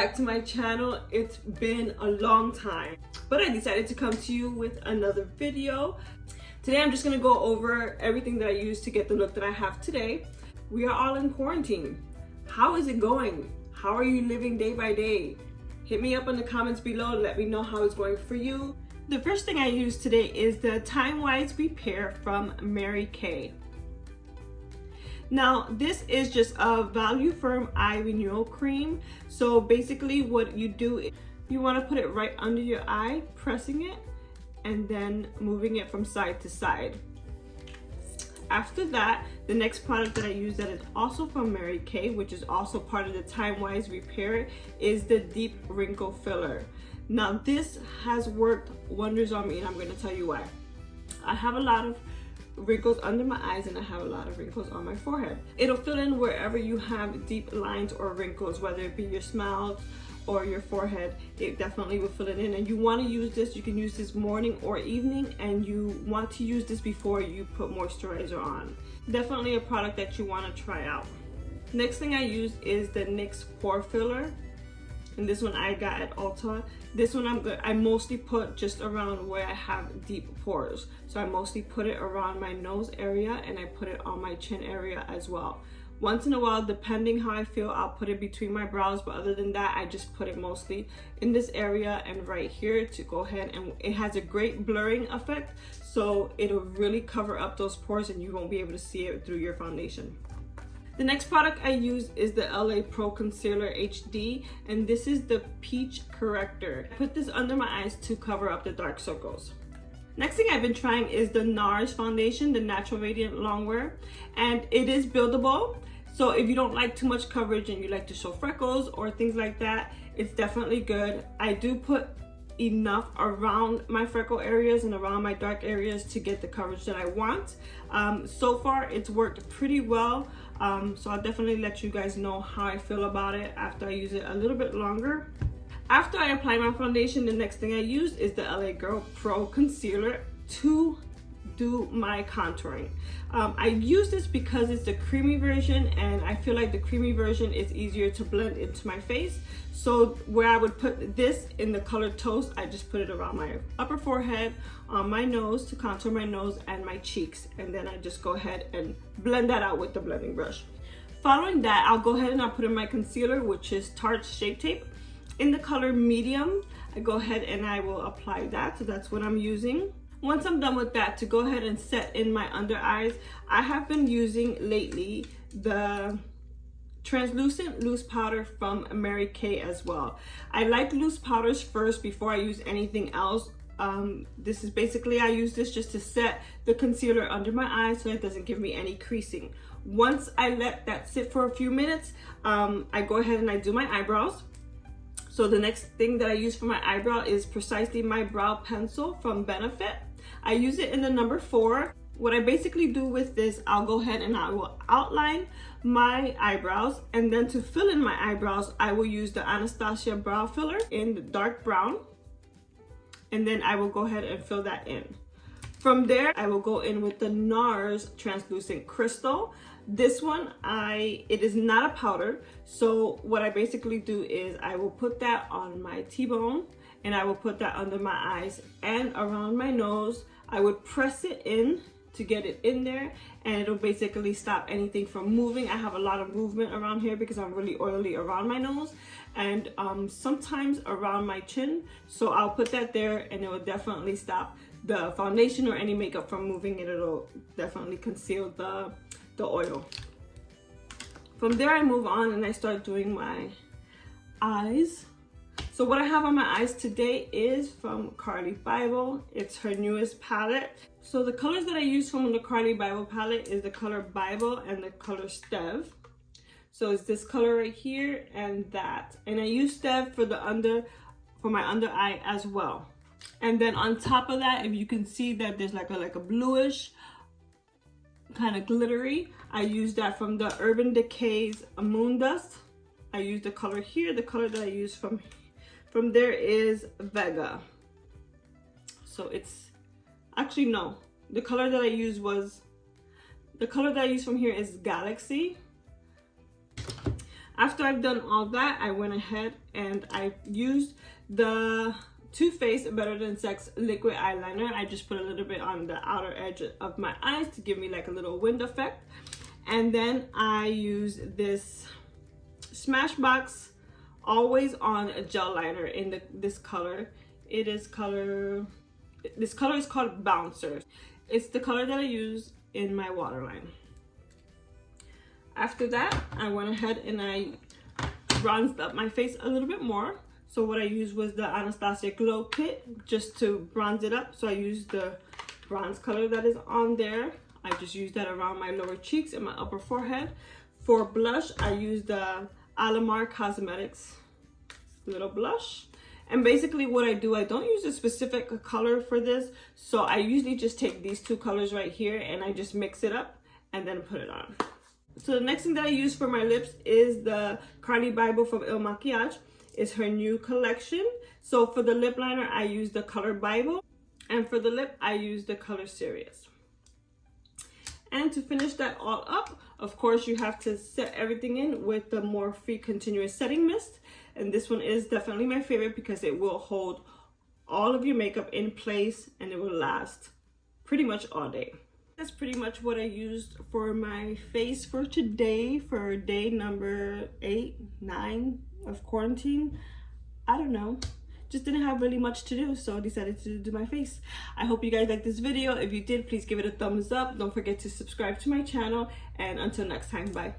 back to my channel. It's been a long time, but I decided to come to you with another video. Today I'm just gonna go over everything that I used to get the look that I have today. We are all in quarantine. How is it going? How are you living day by day? Hit me up in the comments below, let me know how it's going for you. The first thing I used today is the Time Wise Repair from Mary Kay. Now this is just a Value Firm Eye Renewal Cream. So basically what you do is you want to put it right under your eye, pressing it and then moving it from side to side. After that, the next product that I use that is also from Mary Kay, which is also part of the Time Wise Repair, is the Deep Wrinkle Filler. Now this has worked wonders on me and I'm going to tell you why. I have a lot of wrinkles under my eyes and I have a lot of wrinkles on my forehead. It'll fill in wherever you have deep lines or wrinkles, whether it be your smile or your forehead. It definitely will fill it in, and you want to use this. You can use this morning or evening, and you want to use this before you put moisturizer on. Definitely a product that you want to try out. Next thing I use is the NYX Pore Filler, and this one I got at Ulta. This one I mostly put just around where I have deep pores. So I mostly put it around my nose area and I put it on my chin area as well. Once in a while, depending how I feel, I'll put it between my brows, but other than that, I just put it mostly in this area and right here to go ahead, and it has a great blurring effect, so it'll really cover up those pores and you won't be able to see it through your foundation. The next product I use is the LA Pro Concealer HD, and this is the Peach Corrector. I put this under my eyes to cover up the dark circles. Next thing I've been trying is the NARS foundation, the Natural Radiant Longwear, and it is buildable. So if you don't like too much coverage and you like to show freckles or things like that, it's definitely good. I do put enough around my freckle areas and around my dark areas to get the coverage that I want. So far it's worked pretty well. So I'll definitely let you guys know how I feel about it after I use it a little bit longer. After I apply my foundation, the next thing I use is the LA Girl Pro Concealer to do my contouring. I use this because it's the creamy version, and I feel like the creamy version is easier to blend into my face. So where I would put this in the color Toast, I just put it around my upper forehead, on my nose to contour my nose and my cheeks, and then I just go ahead and blend that out with the blending brush. Following that, I'll go ahead and I'll put in my concealer, which is Tarte Shape Tape. In the color Medium, I go ahead and I will apply that, so that's what I'm using. Once I'm done with that, to go ahead and set in my under eyes, I have been using lately the translucent loose powder from Mary Kay as well. I like loose powders first before I use anything else. This is basically, I use this just to set the concealer under my eyes so it doesn't give me any creasing. Once I let that sit for a few minutes, I go ahead and I do my eyebrows. So the next thing that I use for my eyebrow is precisely my brow pencil from Benefit. I use it in the number 4. What I basically do with this, I'll go ahead and I will outline my eyebrows, and then to fill in my eyebrows, I will use the Anastasia Brow Filler in the dark brown, and then I will go ahead and fill that in. From there, I will go in with the NARS Translucent Crystal. This one, it is not a powder, so what I basically do is I will put that on my T-bone, and I will put that under my eyes and around my nose. I would press it in to get it in there, and it'll basically stop anything from moving. I have a lot of movement around here because I'm really oily around my nose and sometimes around my chin. So I'll put that there and it will definitely stop the foundation or any makeup from moving, and it'll definitely conceal the oil. From there, I move on and I start doing my eyes. So what I have on my eyes today is from Carly Bible. It's her newest palette. So the colors that I use from the Carly Bible palette is the color Bible and the color Stev. So it's this color right here and that. And I use Stev for my under eye as well. And then on top of that, if you can see that there's like a bluish kind of glittery, I use that from the Urban Decay's Moon Dust. I use the color here. The color that I use from there is Vega. So it's actually, no, the color that I use from here is Galaxy. After I've done all that, I went ahead and I used the Too Faced Better Than Sex liquid eyeliner. I just put a little bit on the outer edge of my eyes to give me like a little wind effect. And then I use this Smashbox Always On gel liner in this color. This color is called Bouncer. It's the color that I use in my waterline. After that, I went ahead and I bronzed up my face a little bit more. So what I used was the Anastasia Glow Kit just to bronze it up. So I used the bronze color that is on there. I just used that around my lower cheeks and my upper forehead. For blush, I used the Alamar Cosmetics little blush. And basically what I do, I don't use a specific color for this. So I usually just take these two colors right here and I just mix it up and then put it on. So the next thing that I use for my lips is the Carly Bible from Il Makiage. It's her new collection. So for the lip liner, I use the color Bible. And for the lip, I use the color Serious. And to finish that all up, of course, you have to set everything in with the Morphe Continuous Setting Mist. And this one is definitely my favorite because it will hold all of your makeup in place and it will last pretty much all day. That's pretty much what I used for my face for today, for day number 8, 9 of quarantine. I don't know. Just didn't have really much to do, so I decided to do my face. I hope you guys liked this video. If you did, please give it a thumbs up. Don't forget to subscribe to my channel, and until next time, bye.